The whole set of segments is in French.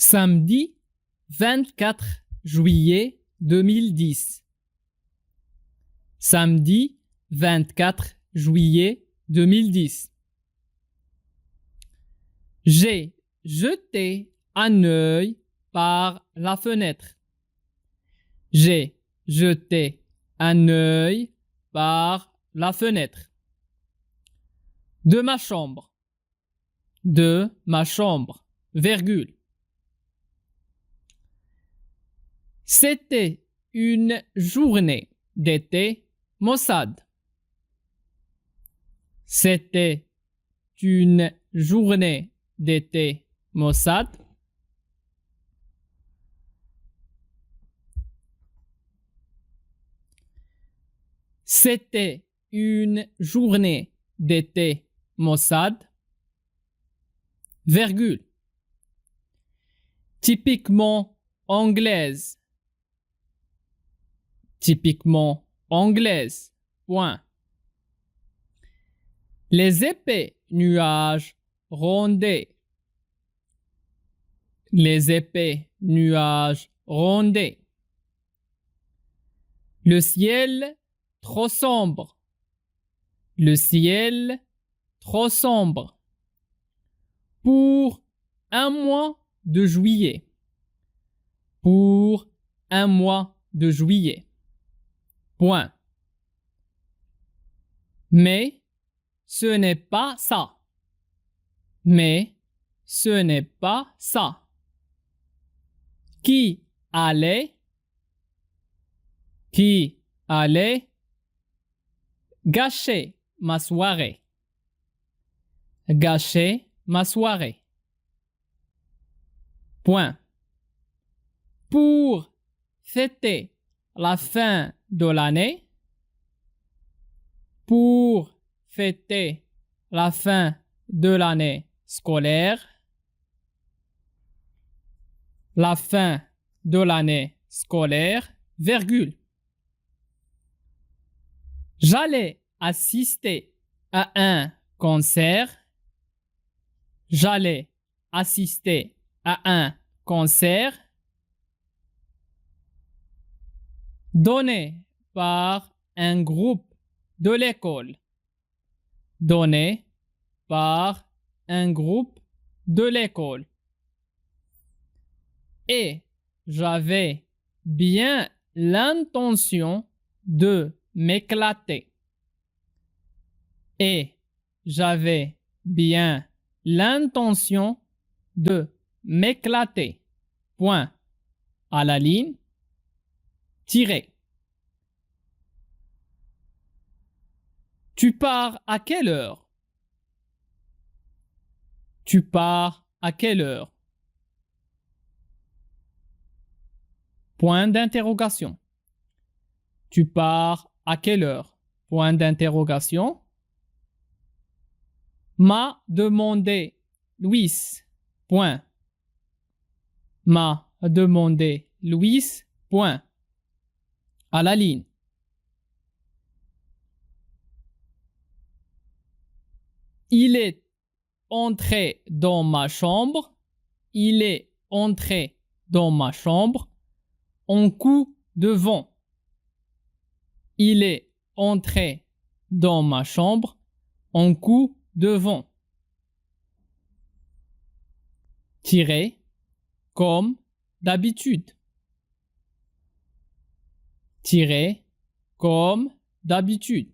Samedi 24 juillet 2010. Samedi 24 juillet 2010. J'ai jeté un œil par la fenêtre. J'ai jeté un œil par la fenêtre. De ma chambre. De ma chambre. Virgule. C'était une journée d'été maussade. C'était une journée d'été maussade. C'était une journée d'été maussade. Virgule. Typiquement anglaise. Typiquement anglaise. Point. Les épais nuages rondés. Les épais nuages rondés. Le ciel trop sombre. Le ciel trop sombre. Pour un mois de juillet. Pour un mois de juillet. Point. Mais ce n'est pas ça. Mais ce n'est pas ça. Qui allait gâcher ma soirée. Gâcher ma soirée. Point. Pour fêter la fin de l'année. Pour fêter la fin de l'année scolaire. La fin de l'année scolaire, virgule. J'allais assister à un concert. J'allais assister à un concert donné par un groupe de l'école. Donné par un groupe de l'école. Et j'avais bien l'intention de m'éclater. Et j'avais bien l'intention de m'éclater. Point. À la ligne. Tiré. Tu pars à quelle heure? Tu pars à quelle heure? Point d'interrogation. Tu pars à quelle heure? Point d'interrogation. M'a demandé Louis. Point. M'a demandé Louis. Point. À la ligne. Il est entré dans ma chambre. Il est entré dans ma chambre en coup de vent. Il est entré dans ma chambre en coup de vent. Tiré comme d'habitude. Tiré comme d'habitude.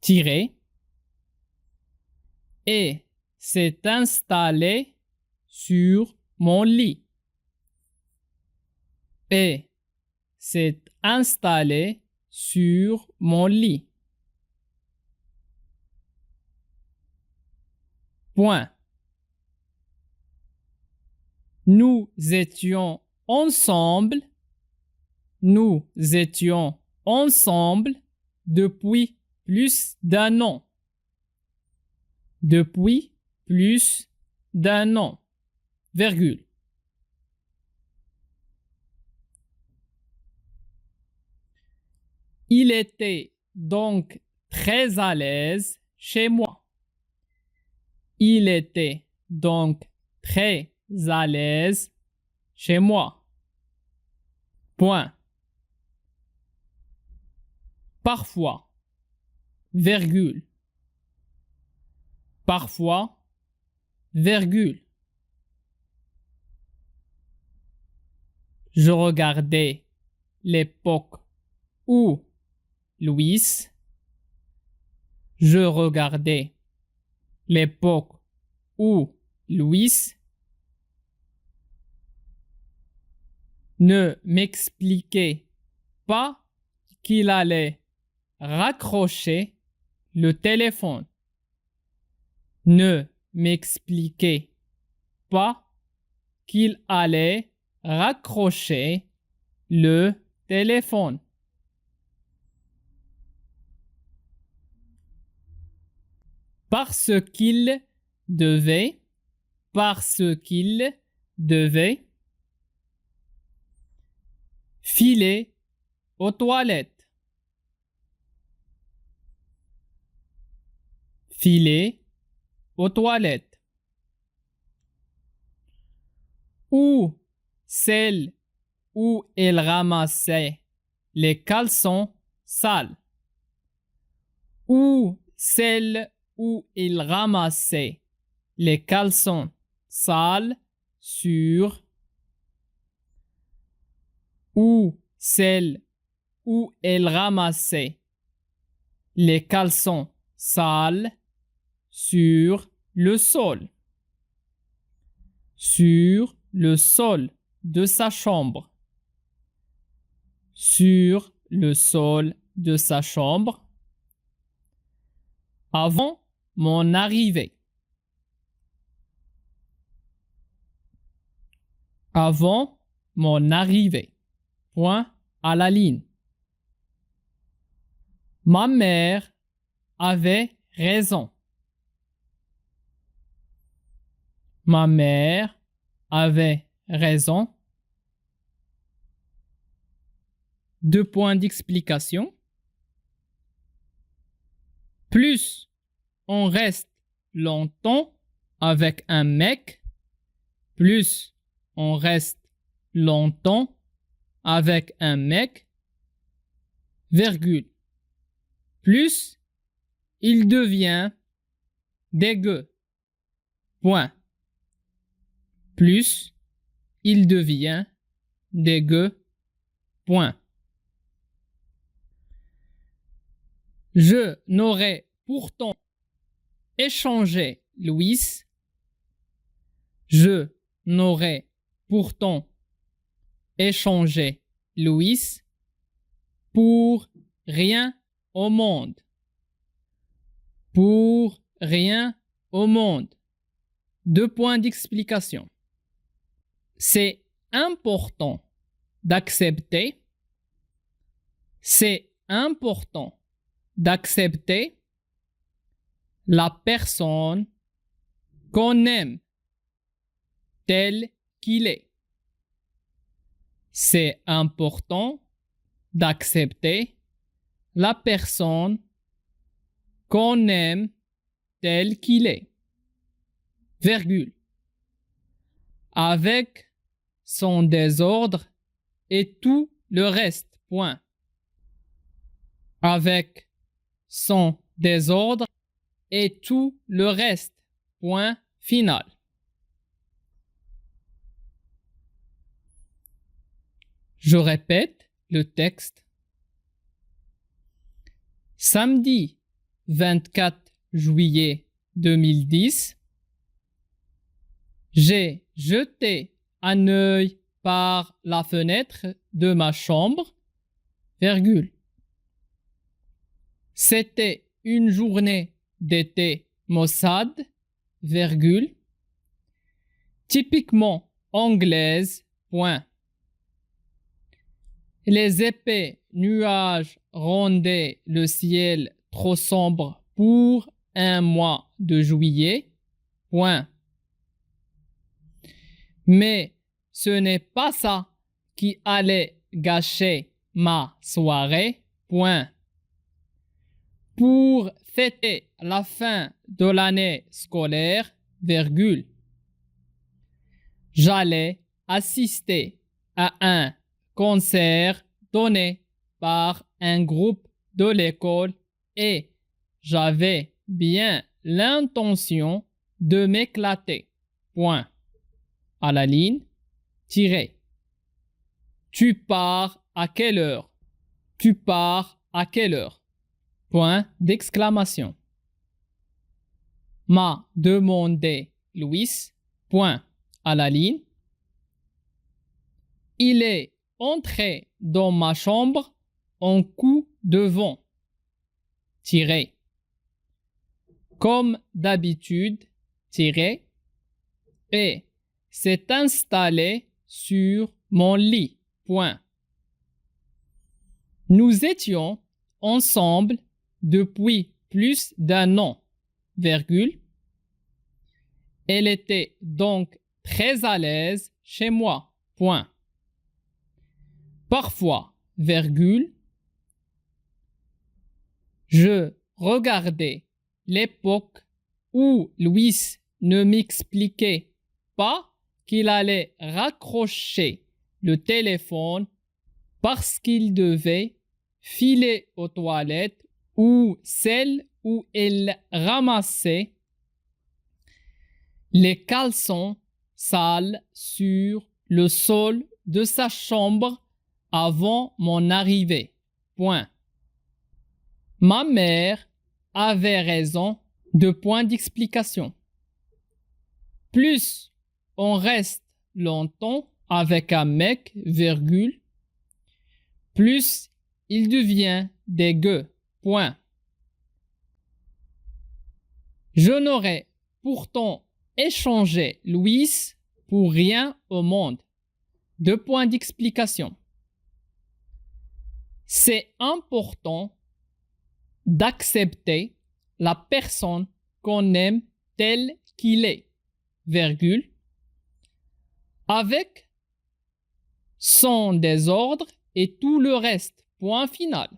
Tiré et s'est installé sur mon lit. Et s'est installé sur mon lit. Point. Nous étions ensemble. Nous étions ensemble depuis plus d'un an. Depuis plus d'un an. Virgule. Il était donc très à l'aise chez moi. Il était donc très à l'aise chez moi. Point. Parfois, virgule. Parfois, virgule. Je regardais l'époque où Louis. Je regardais l'époque où Louis ne m'expliquait pas qu'il allait raccrocher le téléphone. Ne m'expliquait pas qu'il allait raccrocher le téléphone. Parce qu'il devait filer aux toilettes. Filer aux toilettes. Ou celle où elle ramassait les caleçons sales. Ou celle où il ramassait les caleçons sales sur. Ou celle où elle ramassait les caleçons sales sur le sol. Sur le sol de sa chambre. Sur le sol de sa chambre. Avant mon arrivée. Avant mon arrivée. Point à la ligne. Ma mère avait raison. Ma mère avait raison. 2 points d'explication. Plus on reste longtemps avec un mec, plus on reste longtemps avec un mec, virgule, plus il devient dégueu. Point. Plus il devient dégueu. Point. Je n'aurais pourtant échangé Louis. Je n'aurais pourtant échangé Louis pour rien au monde. Pour rien au monde. 2 points d'explication. C'est important d'accepter. C'est important d'accepter la personne qu'on aime tel qu'il est. C'est important d'accepter la personne qu'on aime tel qu'il est. Virgule. Avec son désordre et tout le reste. Point. Avec son désordre et tout le reste. Point final. Je répète le texte. Samedi 24 juillet 2010, j'ai jeté un œil par la fenêtre de ma chambre, virgule. C'était une journée d'été maussade, virgule, typiquement anglaise, point. Les épais nuages rendaient le ciel trop sombre pour un mois de juillet, point. Mais ce n'est pas ça qui allait gâcher ma soirée, point. Pour fêter la fin de l'année scolaire, virgule. J'allais assister à un concert donné par un groupe de l'école et j'avais bien l'intention de m'éclater. Point. À la ligne, tiré. Tu pars à quelle heure? Tu pars à quelle heure? Point d'exclamation. M'a demandé Louis. Point. À la ligne. Il est entré dans ma chambre en coup de vent. Tiré. Comme d'habitude, tiré. Et s'est installé sur mon lit. Point. Nous étions ensemble depuis plus d'un an, virgule. Elle était donc très à l'aise chez moi, point. Parfois, virgule. Je regardais l'époque où Louis ne m'expliquait pas qu'il allait raccrocher le téléphone parce qu'il devait filer aux toilettes ou celles où il ramassait les caleçons sales sur le sol de sa chambre avant mon arrivée. Point. Ma mère avait raison de point d'explication. Plus on reste longtemps avec un mec, virgule, plus il devient dégueu. Point. Je n'aurais pourtant échangé Louis pour rien au monde. Deux points d'explication. C'est important d'accepter la personne qu'on aime telle qu'il est, virgule, avec son désordre et tout le reste, point final.